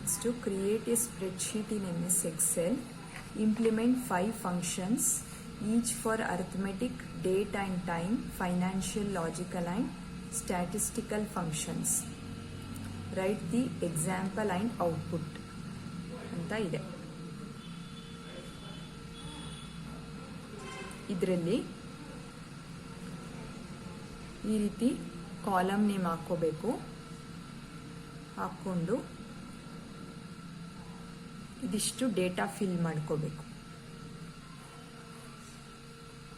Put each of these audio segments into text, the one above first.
Next, to create a spreadsheet in MS Excel, implement 5 functions, each for arithmetic, date and time, financial, logical and statistical functions. Write the example and output ಅಂತ ಇದೆ. ಇದರಲ್ಲಿ ಈ ರೀತಿ column name ಹಾಕೋಬೇಕು. ಹಾಕೊಂಡು ಇದಿಷ್ಟು data fill ಮಾಡ್ಕೋಬೇಕು.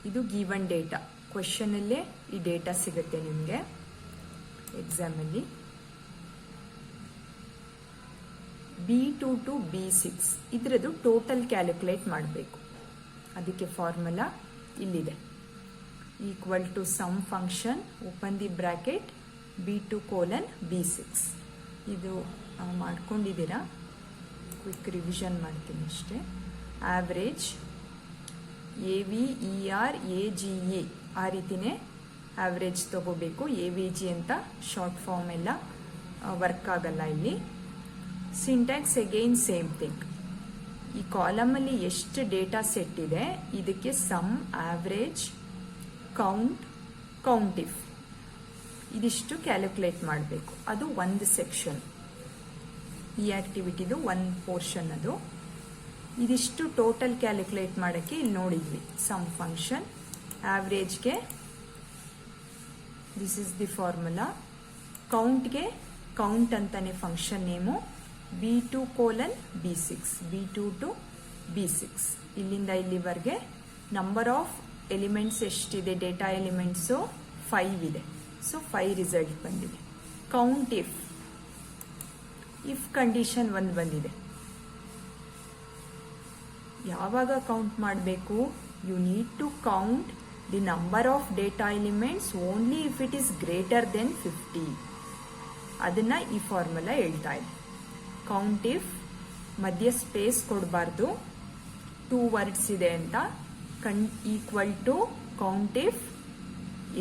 ಇದು ಗಿವನ್ ಡೇಟಾ, ಕ್ವೆಶ್ಚನ್ ಅಲ್ಲೇ ಈ ಡೇಟಾ ಸಿಗುತ್ತೆ ನಿಮಗೆ ಎಕ್ಸಾಮ್ ಅಲ್ಲಿ. B2 to B6 ಇದರದ್ದು ಟೋಟಲ್ ಕ್ಯಾಲ್ಕುಲೇಟ್ ಮಾಡಬೇಕು. ಅದಕ್ಕೆ ಫಾರ್ಮುಲಾ ಇಲ್ಲಿದೆ. Equal to sum function open the bracket B2 colon B6. ಇದು ಮಾಡ್ಕೊಂಡಿದ್ದೀರಾ, ಕ್ವಿಕ್ ರಿವಿಷನ್ ಮಾಡ್ತೀನಿ ಅಷ್ಟೇ. ಆವ್ರೇಜ್ AVER AGE ಆ ರೀತಿನೇ ಆವ್ರೇಜ್ ತಗೋಬೇಕು. AVG ಅಂತ ಶಾರ್ಟ್ ಫಾರ್ಮ್ ಎಲ್ಲ ವರ್ಕ್ ಆಗಲ್ಲ ಇಲ್ಲಿ. Syntax again same thing. ಈ ಕಾಲಮಲ್ಲಿ ಎಷ್ಟು ಡೇಟಾ ಸೆಟ್ ಇದೆ ಇದಕ್ಕೆ ಸಮ್, ಆವ್ರೇಜ್, ಕೌಂಟ್, ಕೌಂಟಿಫ್ ಇದಿಷ್ಟು ಕ್ಯಾಲ್ಕುಲೇಟ್ ಮಾಡಬೇಕು. ಅದು ಒಂದು ಸೆಕ್ಷನ್, ಈ ಆಕ್ಟಿವಿಟಿದು ಒಂದು ಪೋರ್ಷನ್. ಅದು ಇದಿಷ್ಟು ಟೋಟಲ್ ಕ್ಯಾಲ್ಕುಲೇಟ್ ಮಾಡೋಕ್ಕೆ ಇಲ್ಲಿ ನೋಡಿದ್ವಿ. ಸಮ್ ಫಂಕ್ಷನ್, ಆವ್ರೇಜ್ಗೆ ದಿಸ್ ಇಸ್ ದಿ ಫಾರ್ಮುಲಾ, ಕೌಂಟ್ಗೆ ಕೌಂಟ್ ಅಂತಾನೆ function name, B2 colon B6, B2 to B6. ಇಲ್ಲಿಂದ ಇಲ್ಲಿವರೆಗೆ ನಂಬರ್ ಆಫ್ ಎಲಿಮೆಂಟ್ಸ್ ಎಷ್ಟಿದೆ, ಡೇಟಾ ಎಲಿಮೆಂಟ್ಸು 5 ಇದೆ. ಸೊ 5 ರಿಸಲ್ಟ್ ಬಂದಿದೆ. ಕೌಂಟ್ ಇಫ್ ಕಂಡೀಷನ್ 1 ಬಂದಿದೆ. ಯಾವಾಗ ಕೌಂಟ್ ಮಾಡಬೇಕು? You need to count the number of data elements only if it is greater than 50. ಅದನ್ನ ಈ ಫಾರ್ಮುಲಾ ಹೇಳ್ತಾ ಇದೆ. ಕೌಂಟ್ ಇಫ್ ಮಧ್ಯ ಸ್ಪೇಸ್ ಕೊಡಬಾರ್ದು, 2 ವರ್ಡ್ಸ್ ಇದೆ ಅಂತ. ಈಕ್ವಲ್ ಟು ಕೌಂಟ್ ಇಫ್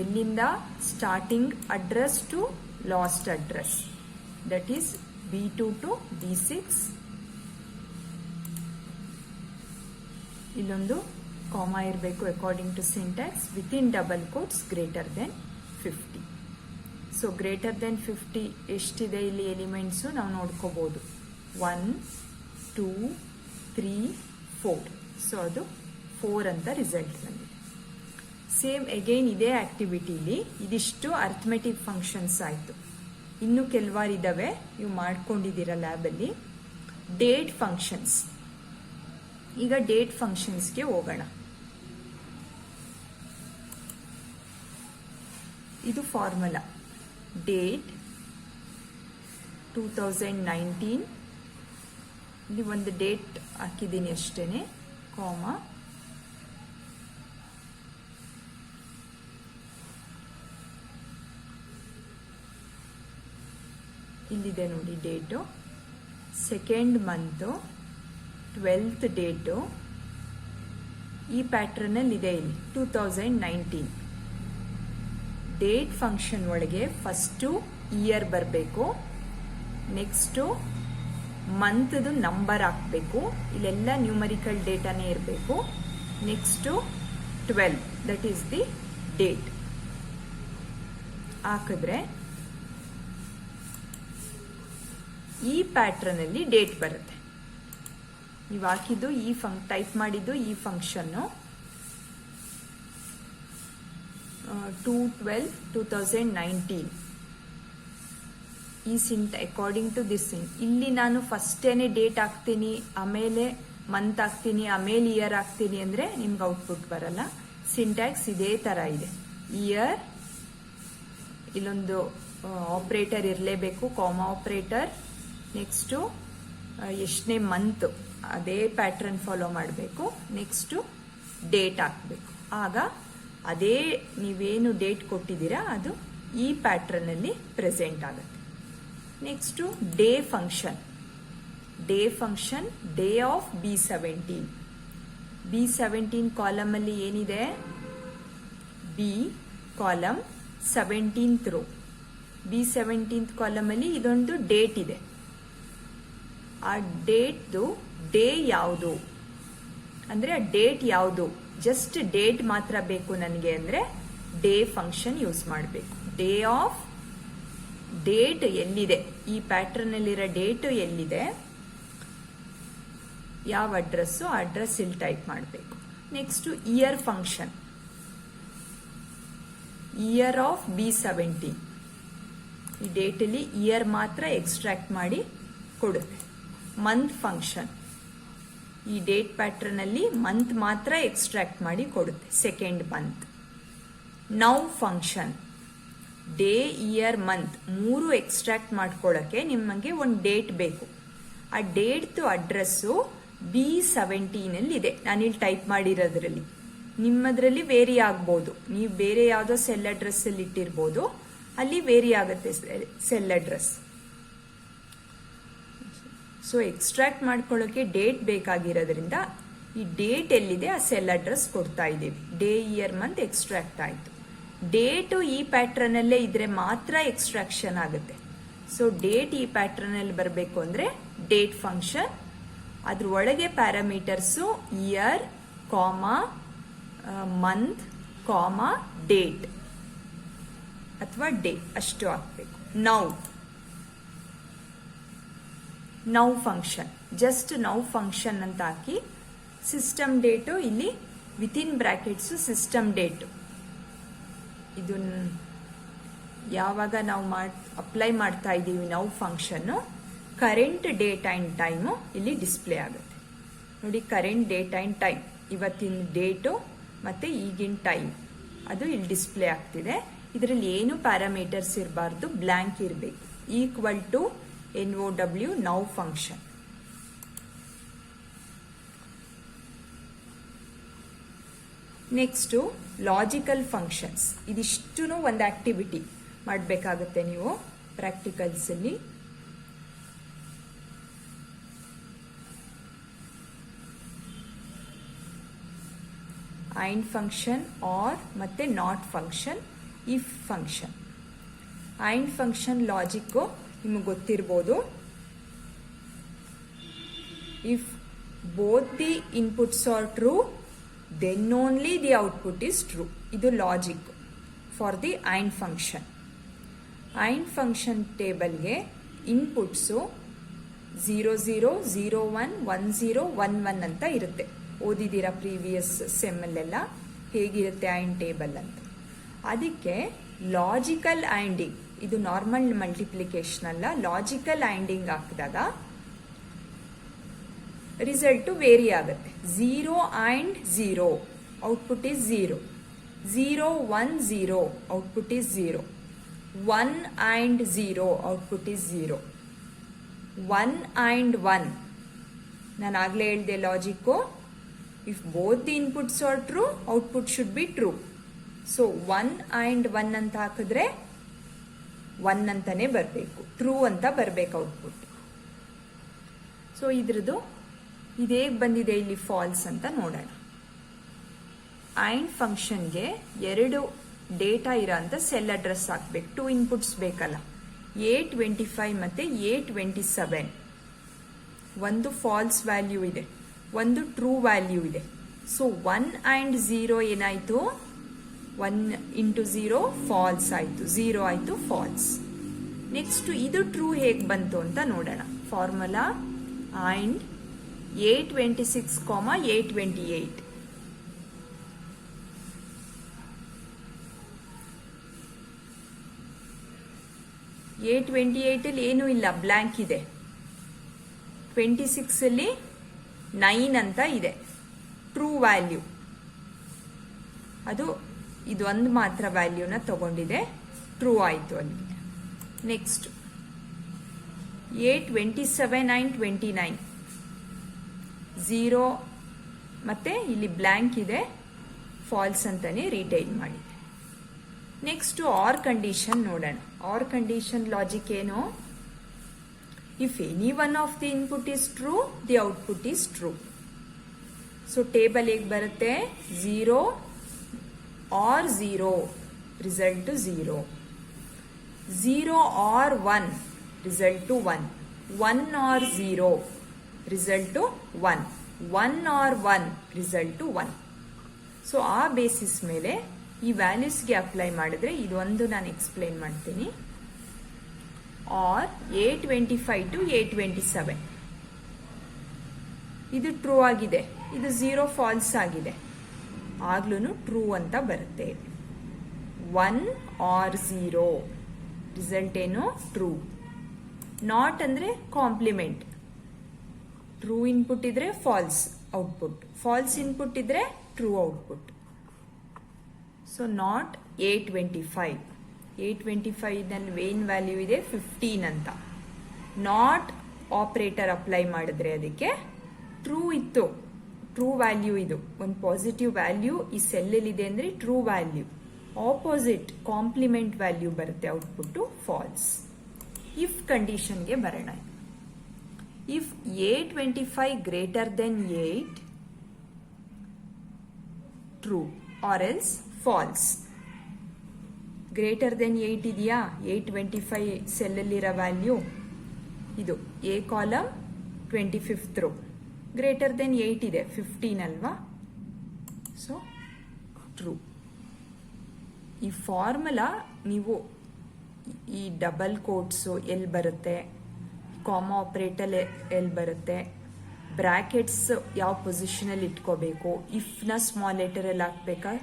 ಎಲ್ಲಿಂದ starting address to last address, that is B2 to B6. ಇಲ್ಲೊಂದು ಕಾಮಾ ಇರಬೇಕು according to syntax, with in double quotes greater than 50. So greater than 50 ಎಷ್ಟಿದೆ ಇಲ್ಲಿ elements ನಾವು ನೋಡ್ಕೋಬಹುದು. 1, 2, 3, 4. ಸೊ ಅದು 4 ಅಂತ ರಿಸಲ್ಟ್ ಬಂದಿದೆ. ಸೇಮ್ ಅಗೈನ್ ಇದೇ ಆಕ್ಟಿವಿಟಿಲಿ ಇದಿಷ್ಟು ಅರ್ಥಮೆಟಿಕ್ ಫಂಕ್ಷನ್ಸ್ ಆಯಿತು. ಇನ್ನು ಕೆಲವಾರು ಇದಾವೆ, ನೀವು ಮಾಡ್ಕೊಂಡಿದ್ದೀರ ಲ್ಯಾಬಲ್ಲಿ. Date functions. ಈಗ ಡೇಟ್ ಫಂಕ್ಷನ್ಸ್ಗೆ ಹೋಗೋಣ. ಇದು ಫಾರ್ಮುಲಾ ಡೇಟ್ 2019. ಇಲ್ಲಿ ಒಂದು ಡೇಟ್ ಹಾಕಿದ್ದೀನಿ ಅಷ್ಟೇನೆ, ಕಾಮಾ, ಇಲ್ಲಿದೆ ನೋಡಿ date, second month, 12th date. ಈ ಪ್ಯಾಟ್ರನ್ ಅಲ್ಲಿ ಇದೆ ಇಲ್ಲಿ 2019. ಡೇಟ್ ಫಂಕ್ಷನ್ ಒಳಗೆ ಫಸ್ಟು ಇಯರ್ ಬರಬೇಕು, ನೆಕ್ಸ್ಟು ಮಂತ್ದು ನಂಬರ್ ಹಾಕಬೇಕು. ಇಲ್ಲೆಲ್ಲ ನ್ಯೂಮರಿಕಲ್ ಡೇಟಾನೇ ಇರಬೇಕು. Next 12, that is the date ಹಾಕಿದ್ರೆ ಈ ಪ್ಯಾಟ್ರನ್ ಅಲ್ಲಿ ಡೇಟ್ ಬರುತ್ತೆ. ನೀವು ಹಾಕಿದ್ದು ಈ ಟೈಪ್ ಮಾಡಿದ್ದು ಈ ಫಂಕ್ಷನ್ನು 2/12/2019. ಈ ಅಕಾರ್ಡಿಂಗ್ ಟು ದಿಸ್ ಇಲ್ಲಿ ನಾನು ಫಸ್ಟೇನೆ ಡೇಟ್ ಹಾಕ್ತೀನಿ, ಆಮೇಲೆ ಮಂತ್ ಹಾಕ್ತೀನಿ, ಆಮೇಲೆ ಇಯರ್ ಹಾಕ್ತೀನಿ ಅಂದ್ರೆ ನಿಮ್ಗೆ ಔಟ್ಪುಟ್ ಬರಲ್ಲ. ಸಿಂಟ್ಯಾಕ್ಸ್ ಇದೇ ತರ ಇದೆ. ಇಯರ್, ಇಲ್ಲೊಂದು ಆಪರೇಟರ್ ಇರಲೇಬೇಕು, ಕಾಮಾ ಆಪರೇಟರ್. ನೆಕ್ಸ್ಟು ಎಷ್ಟನೇ ಮಂತ್ ಅದೇ ಪ್ಯಾಟ್ರನ್ ಫಾಲೋ ಮಾಡಬೇಕು. ನೆಕ್ಸ್ಟು ಡೇಟ್ ಹಾಕಬೇಕು. ಆಗ ಅದೇ ನೀವೇನು ಡೇಟ್ ಕೊಟ್ಟಿದ್ದೀರಾ ಅದು ಈ ಪ್ಯಾಟ್ರನ್ ಅಲ್ಲಿ ಪ್ರೆಸೆಂಟ್ ಆಗುತ್ತೆ. Next day function. Day function day of B17. B17 column ಅಲ್ಲಿ ಏನಿದೆ? B column 17th rho. B17th column ಅಲ್ಲಿ ಇದೊಂದು ಡೇಟ್ ಇದೆ. ಆ ಡೇಟ್ದು ಡೇ ಯಾವುದು ಅಂದರೆ ಆ ಡೇಟ್ ಯಾವುದು, ಜಸ್ಟ್ ಡೇಟ್ ಮಾತ್ರ ಬೇಕು ನನಗೆ ಅಂದರೆ ಡೇ ಫಂಕ್ಷನ್ ಯೂಸ್ ಮಾಡಬೇಕು. ಡೇ ಆಫ್ ಡೇಟ್ ಎಲ್ಲಿದೆ, ಈ ಪ್ಯಾಟ್ರನ್ನಲ್ಲಿರೋ ಡೇಟ್ ಎಲ್ಲಿದೆ, ಯಾವ ಅಡ್ರೆಸ್ಸು ಆ ಅಡ್ರೆಸ್ ಇಲ್ಲಿ ಟೈಪ್ ಮಾಡಬೇಕು. Next year function, year of B17, ಈ ಡೇಟಲ್ಲಿ ಇಯರ್ ಮಾತ್ರ ಎಕ್ಸ್ಟ್ರಾಕ್ಟ್ ಮಾಡಿ ಕೊಡುತ್ತೆ. ಮಂತ್ ಫಂಕ್ಷನ್, ಈ ಡೇಟ್ ಪ್ಯಾಟ್ರನಲ್ಲಿ ಮಂತ್ ಮಾತ್ರ ಎಕ್ಸ್ಟ್ರಾಕ್ಟ್ ಮಾಡಿ ಕೊಡುತ್ತೆ, second month. Now function, day year month ಮೂರು ಎಕ್ಸ್ಟ್ರಾಕ್ಟ್ ಮಾಡ್ಕೊಳ್ಳೋಕ್ಕೆ ನಿಮಗೆ ಒಂದು ಡೇಟ್ ಬೇಕು. ಆ ಡೇಟ್ದು ಅಡ್ರೆಸ್ಸು B17 ಇದೆ, ನಾನಿಲ್ಲಿ ಟೈಪ್ ಮಾಡಿರೋದ್ರಲ್ಲಿ. ನಿಮ್ಮದ್ರಲ್ಲಿ ವೇರಿ ಆಗ್ಬೋದು, ನೀವು ಬೇರೆ ಯಾವುದೋ ಸೆಲ್ ಅಡ್ರೆಸ್ಸಲ್ಲಿ ಇಟ್ಟಿರ್ಬೋದು, ಅಲ್ಲಿ ವೇರಿ ಆಗುತ್ತೆ ಸೆಲ್ ಅಡ್ರೆಸ್. ಸೊ ಎಕ್ಸ್ಟ್ರಾಕ್ಟ್ ಮಾಡ್ಕೊಳ್ಳೋಕೆ ಡೇಟ್ ಬೇಕಾಗಿರೋದ್ರಿಂದ ಈ ಡೇಟ್ ಎಲ್ಲಿದೆ ಆ ಸೆಲ್ ಅಡ್ರೆಸ್ ಕೊಡ್ತಾ ಇದ್ದೀವಿ. ಡೇ ಇಯರ್ ಮಂತ್ ಎಕ್ಸ್ಟ್ರಾಕ್ಟ್ ಆಯಿತು. ಡೇಟು ಈ ಪ್ಯಾಟ್ರನಲ್ಲೇ ಇದ್ರೆ ಮಾತ್ರ ಎಕ್ಸ್ಟ್ರಾಕ್ಷನ್ ಆಗುತ್ತೆ. ಸೊ ಡೇಟ್ ಈ ಪ್ಯಾಟ್ರನಲ್ಲಿ ಬರಬೇಕು ಅಂದರೆ ಡೇಟ್ ಫಂಕ್ಷನ್, ಅದ್ರ ಒಳಗೆ parameters year comma month comma date ಅಥವಾ ಡೇ ಅಷ್ಟು ಹಾಕಬೇಕು. Now function, just now function ಅಂತ ಹಾಕಿ ಸಿಸ್ಟಮ್ ಡೇಟು ಇಲ್ಲಿ ವಿತಿನ್ ಬ್ರಾಕೆಟ್ಸು ಸಿಸ್ಟಮ್ ಡೇಟು, ಇದು ಯಾವಾಗ ನಾವು ಅಪ್ಲೈ ಮಾಡ್ತಾ ಇದ್ದೀವಿ ನೌ ಫಂಕ್ಷನ್ನು, ಕರೆಂಟ್ ಡೇಟ್ ಆ್ಯಂಡ್ ಟೈಮು ಇಲ್ಲಿ ಡಿಸ್ಪ್ಲೇ ಆಗುತ್ತೆ. ನೋಡಿ, ಕರೆಂಟ್ ಡೇಟ್ ಆ್ಯಂಡ್ ಟೈಮ್, ಇವತ್ತಿನ ಡೇಟು ಮತ್ತು ಈಗಿನ ಟೈಮ್ ಅದು ಇಲ್ಲಿ ಡಿಸ್ಪ್ಲೇ ಆಗ್ತಿದೆ. ಇದರಲ್ಲಿ ಏನು ಪ್ಯಾರಾಮೀಟರ್ಸ್ ಇರಬಾರ್ದು, ಬ್ಲ್ಯಾಂಕ್ ಇರಬೇಕು. Equal to NOW now function. Next logical functions. ಇದಿಷ್ಟು ಒಂದು ಆಕ್ಟಿವಿಟಿ ಮಾಡಬೇಕಾಗುತ್ತೆ ನೀವು ಪ್ರಾಕ್ಟಿಕಲ್ಸಲ್ಲಿ. ಆ್ಯಂಡ್ ಫಂಕ್ಷನ್, ಆರ್ ಮತ್ತೆ not function, if function. And function logic ನಿಮಗೆ ಗೊತ್ತಿರ್ಬೋದು. If both the inputs are true then only the output is true. ಇದು logic for the and function. And function ಟೇಬಲ್ಗೆ ಇನ್ಪುಟ್ಸು 0 0 0 1 1 0 1 1 ಅಂತ ಇರುತ್ತೆ. ಓದಿದ್ದೀರಾ ಪ್ರೀವಿಯಸ್ ಸೆಮ್ಮಲ್ಲೆಲ್ಲ ಹೇಗಿರುತ್ತೆ and table ಅಂತ. ಅದಕ್ಕೆ ಲಾಜಿಕಲ್ ಆ್ಯಂಡಿಂಗ್, ಇದು ನಾರ್ಮಲ್ ಮಲ್ಟಿಪ್ಲಿಕೇಶನ್ ಅಲ್ಲ, ಲಾಜಿಕಲ್ ಆ್ಯಂಡಿಂಗ್ ಹಾಕಿದಾಗ ರಿಸಲ್ಟು ವೇರಿ ಆಗುತ್ತೆ. 0 and 0 output is 0. 0 1 0 output is 0. 1 and 0 output is 0. 1 and 1, ನಾನು ಆಗಲೇ ಹೇಳಿದೆ logic, if both the inputs are true output should be true. So 1 and 1 ಅಂತ ಹಾಕಿದ್ರೆ 1 ಅಂತಾನೆ ಬರಬೇಕು, ಟ್ರೂ ಅಂತ ಬರಬೇಕು ಔಟ್ಪುಟ್. ಸೊ ಇದ್ರದ್ದು ಇದು ಹೇಗೆ ಬಂದಿದೆ ಇಲ್ಲಿ ಫಾಲ್ಸ್ ಅಂತ ನೋಡೋಣ. ಆ್ಯಂಡ್ ಫಂಕ್ಷನ್ಗೆ 2 ಡೇಟಾ ಇರೋ ಅಂತ ಸೆಲ್ ಅಡ್ರೆಸ್ ಹಾಕ್ಬೇಕು. 2 ಇನ್ಪುಟ್ಸ್ ಬೇಕಲ್ಲ, A25 ಮತ್ತು A27. ಒಂದು ಫಾಲ್ಸ್ ವ್ಯಾಲ್ಯೂ ಇದೆ, ಒಂದು ಟ್ರೂ ವ್ಯಾಲ್ಯೂ ಇದೆ. ಸೊ 1 ಆ್ಯಂಡ್ 0 ಏನಾಯಿತು, 1 ಇಂಟು 0 ಫಾಲ್ಸ್ ಆಯಿತು, 0 ಆಯಿತು ಫಾಲ್ಸ್. ನೆಕ್ಸ್ಟ್ ಇದು ಟ್ರೂ ಹೇಗೆ ಬಂತು ಅಂತ ನೋಡೋಣ. Formula and A26, A28. A28 ಅಲ್ಲಿ ಏನೂ ಇಲ್ಲ, ಬ್ಲ್ಯಾಂಕ್ ಇದೆ. 26 ಅಲ್ಲಿ 9 ಅಂತ ಇದೆ, ಟ್ರೂ ವ್ಯಾಲ್ಯೂ. ಅದು ಇದೊಂದು ಮಾತ್ರ ವ್ಯಾಲ್ಯೂನ ತಗೊಂಡಿದೆ, ಟ್ರೂ ಆಯಿತು ಅಲ್ಲಿ. ನೆಕ್ಸ್ಟ್ A27 and 29, 0 ಮತ್ತೆ ಇಲ್ಲಿ ಬ್ಲ್ಯಾಂಕ್ ಇದೆ, ಫಾಲ್ಸ್ ಅಂತಾನೆ ರಿಟೈನ್ ಮಾಡಿದೆ. ನೆಕ್ಸ್ಟ್ ಆರ್ ಕಂಡೀಷನ್ ನೋಡೋಣ. ಆರ್ ಕಂಡೀಷನ್ ಲಾಜಿಕ್ ಏನು, if any one of the input is true the output is true. So table ಹೇಗೆ ಬರುತ್ತೆ, 0 OR 0 result 0, 0 OR 1 result 1, 1 OR 0 result 1 1 OR 1 result 1. So ಆ basis ಮೇಲೆ ಈ ವ್ಯಾಲ್ಯೂಸ್ಗೆ apply ಮಾಡಿದ್ರೆ ಇದೊಂದು ನಾನು ಎಕ್ಸ್ಪ್ಲೈನ್ ಮಾಡ್ತೀನಿ. ಆರ್ A25 to A27 ಇದು ಟ್ರೂ ಆಗಿದೆ, ಇದು 0 ಫಾಲ್ಸ್ ಆಗಿದೆ, ಆಗ್ಲೂ ಟ್ರೂ ಅಂತ ಬರುತ್ತೆ. 1 ಆರ್ 0 ರಿಸಲ್ಟ್ ಏನು ಟ್ರೂ. ನಾಟ್ ಅಂದ್ರೆ ಕಾಂಪ್ಲಿಮೆಂಟ್. ಟ್ರೂ ಇನ್ಪುಟ್ ಇದ್ರೆ ಫಾಲ್ಸ್ ಔಟ್ಪುಟ್, ಫಾಲ್ಸ್ ಇನ್ಪುಟ್ ಇದ್ರೆ true output. So not A25. A25 ನಲ್ಲಿ ಏನ್ ವ್ಯಾಲ್ಯೂ ಇದೆ 15 ಅಂತ. ನಾಟ್ ಆಪರೇಟರ್ ಅಪ್ಲೈ ಮಾಡಿದ್ರೆ ಅದಕ್ಕೆ ಟ್ರೂ ಇತ್ತು, ಟ್ರೂ ವ್ಯಾಲ್ಯೂ ಇದು ಒಂದು ಪಾಸಿಟಿವ್ ವ್ಯಾಲ್ಯೂ ಈ ಸೆಲ್ಲಲ್ಲಿ ಇದೆ ಅಂದ್ರೆ true value. Opposite complement value ಬರುತ್ತೆ ಔಟ್ಪುಟ್ ಫಾಲ್ಸ್. ಇಫ್ ಕಂಡೀಷನ್ಗೆ ಬರೋಣ. If A25 greater than 8 true or else false. Greater than 8 ಇದೆಯಾ, A25 ಸೆಲ್ಲಲ್ಲಿರೋ ವ್ಯಾಲ್ಯೂ ಇದು A column 25th row. Greater than 8 ಇದೆ 15 ಅಲ್ವಾ, ಸೊ ಟ್ರೂ. ಈ ಫಾರ್ಮುಲಾ ನೀವು ಈ ಡಬಲ್ ಕೋಟ್ಸು ಎಲ್ಲಿ ಬರುತ್ತೆ, ಕಾಮಾ ಆಪರೇಟರ್ ಎಲ್ಲಿ ಬರುತ್ತೆ, ಬ್ರಾಕೆಟ್ಸ್ ಯಾವ ಪೊಸಿಷನಲ್ಲಿ ಇಟ್ಕೋಬೇಕು, ಇಫ್ನ ಸ್ಮಾಲ್ ಲೆಟರಲ್ಲಿ ಹಾಕ್ಬೇಕಾ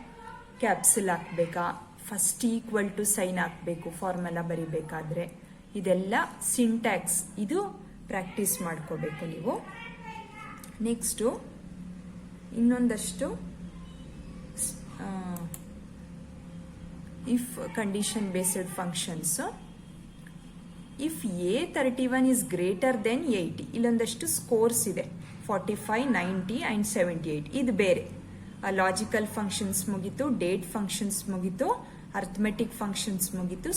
ಕ್ಯಾಪ್ಸಲ್ ಹಾಕ್ಬೇಕಾ, ಫಸ್ಟ್ ಈಕ್ವಲ್ ಟು ಸೈನ್ ಹಾಕಬೇಕು ಫಾರ್ಮುಲಾ ಬರಿಬೇಕಾದ್ರೆ, ಇದೆಲ್ಲ ಸಿಂಟ್ಯಾಕ್ಸ್ ಇದು ಪ್ರಾಕ್ಟೀಸ್ ಮಾಡ್ಕೋಬೇಕು ನೀವು. ನೆಕ್ಸ್ಟು ಇನ್ನೊಂದಷ್ಟು if condition based functions. If A31 is greater than 80, ಇಲ್ಲೊಂದಷ್ಟು ಸ್ಕೋರ್ಸ್ ಇದೆ 45, 90 ಅಂಡ್ 78. ಇದು ಬೇರೆ. ಲಾಜಿಕಲ್ ಫಂಕ್ಷನ್ಸ್ ಮುಗೀತು, ಡೇಟ್ ಫಂಕ್ಷನ್ಸ್ ಮುಗೀತು, ಅರ್ಥಮೆಟಿಕ್ ಫಂಕ್ಷನ್ಸ್ ಮುಗೀತು.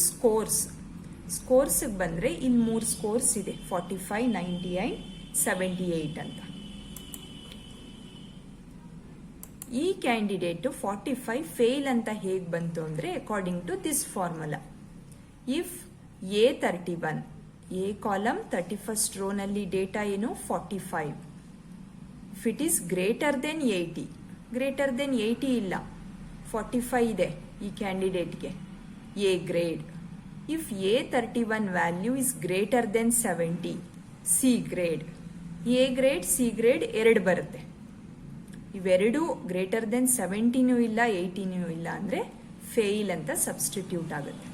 ಸ್ಕೋರ್ಸ್ಗೆ ಬಂದ್ರೆ ಇಲ್ಲಿ 3 ಸ್ಕೋರ್ಸ್ ಇದೆ 45, 90 ಅಂಡ್ 78 ಅಂತ. ಈ ಕ್ಯಾಂಡಿಡೇಟ್ 45 ಫೇಲ್ ಅಂತ ಹೇಗೆ ಬಂತು ಅಂದ್ರೆ according to this formula. If A31 A column 31st row ನಲ್ಲಿ ಡೇಟಾ ಏನು 45. If it is greater than 80, greater than 80 ಇಲ್ಲ 45 ಇದೆ ಈ ಕ್ಯಾಂಡಿಡೇಟ್ಗೆ, A grade. If A31 value is greater than 70, C grade. A grade C grade ಎರಡು ಬರುತ್ತೆ. ಇವೆರಡು greater than 70 ಇಲ್ಲ 80 ಇಲ್ಲ ಅಂದ್ರೆ ಫೇಲ್ ಅಂತ ಸಬ್ಸ್ಟಿಟ್ಯೂಟ್ ಆಗುತ್ತೆ.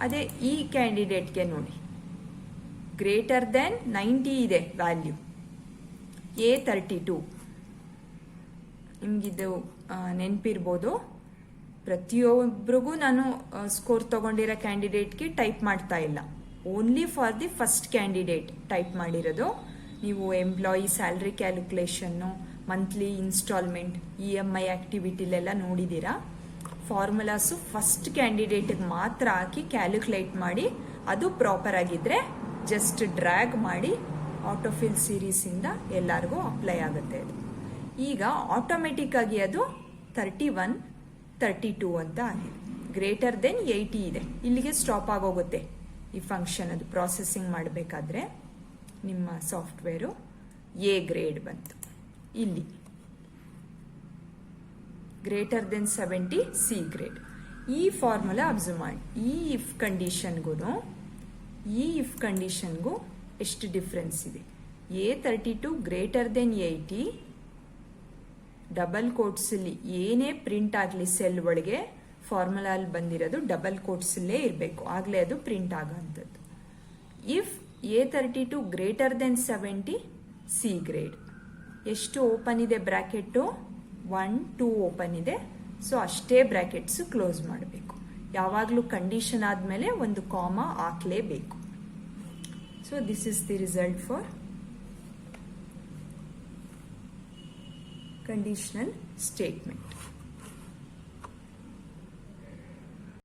ಅದೇ ಈ ಕ್ಯಾಂಡಿಡೇಟ್ಗೆ ನೋಡಿ ಗ್ರೇಟರ್ ದೆನ್ 90 ಇದೆ ವ್ಯಾಲ್ಯೂ, A32. ನಿಮ್ಗಿದು ನೆನಪಿರ್ಬೋದು, ಪ್ರತಿಯೊಬ್ಬರಿಗೂ ನಾನು ಸ್ಕೋರ್ ತಗೊಂಡಿರೋ ಕ್ಯಾಂಡಿಡೇಟ್ಗೆ ಟೈಪ್ ಮಾಡ್ತಾ ಇಲ್ಲ, only for the first candidate type ಮಾಡಿರೋದು. ನೀವು employee salary calculation, monthly instalment, EMI ಆಕ್ಟಿವಿಟಿಲೆಲ್ಲ ನೋಡಿದ್ದೀರಾ. ಫಾರ್ಮುಲಾಸು ಫಸ್ಟ್ ಕ್ಯಾಂಡಿಡೇಟ್ಗೆ ಮಾತ್ರ ಹಾಕಿ ಕ್ಯಾಲ್ಕುಲೇಟ್ ಮಾಡಿ, ಅದು ಪ್ರಾಪರ್ ಆಗಿದ್ರೆ ಜಸ್ಟ್ ಡ್ರ್ಯಾಗ್ ಮಾಡಿ ಆಟೋಫಿಲ್ ಸೀರೀಸಿಂದ ಎಲ್ಲರಿಗೂ ಅಪ್ಲೈ ಆಗುತ್ತೆ. ಅದು ಈಗ ಆಟೋಮೆಟಿಕ್ ಆಗಿ ಅದು 31, 32 ಅಂತ ಆಗಿದೆ. ಗ್ರೇಟರ್ ದೆನ್ 80 ಇದೆ, ಇಲ್ಲಿಗೆ ಸ್ಟಾಪ್ ಆಗೋಗುತ್ತೆ ಈ ಫಂಕ್ಷನ್. ಅದು ಪ್ರಾಸೆಸಿಂಗ್ ಮಾಡಬೇಕಾದ್ರೆ ನಿಮ್ಮ ಸಾಫ್ಟ್ವೇರು ಎ ಗ್ರೇಡ್ ಬಂತು. ಇಲ್ಲಿ ಗ್ರೇಟರ್ ದೆನ್ 70 ಸಿ ಗ್ರೇಡ್. ಈ ಫಾರ್ಮುಲಾ ಅಬ್ಸರ್ವ್ ಮಾಡಿ. ಈ ಇಫ್ ಕಂಡೀಷನ್ಗೂ ಎಷ್ಟು ಡಿಫ್ರೆನ್ಸ್ ಇದೆ. A32 ಗ್ರೇಟರ್ ದೆನ್ 80, ಡಬಲ್ ಕೋಟ್ಸಲ್ಲಿ ಏನೇ ಪ್ರಿಂಟ್ ಆಗಲಿ ಸೆಲ್ ಒಳಗೆ ಫಾರ್ಮುಲಾ ಅಲ್ಲಿ ಬಂದಿರೋದು ಡಬಲ್ ಕೋಟ್ಸಲ್ಲೇ ಇರಬೇಕು, ಆಗಲೇ ಅದು ಪ್ರಿಂಟ್ ಆಗೋಂಥದ್ದು. If A32 greater than 70 C grade. ಎಷ್ಟು ಓಪನ್ ಇದೆ ಬ್ರಾಕೆಟು, 1, 2 ಓಪನ್ ಇದೆ, ಸೊ ಅಷ್ಟೇ ಬ್ರಾಕೆಟ್ಸ್ ಕ್ಲೋಸ್ ಮಾಡಬೇಕು. ಯಾವಾಗಲೂ ಕಂಡೀಷನ್ ಆದಮೇಲೆ ಒಂದು ಕಾಮಾ ಹಾಕಲೇಬೇಕು. So this is the result for conditional statement.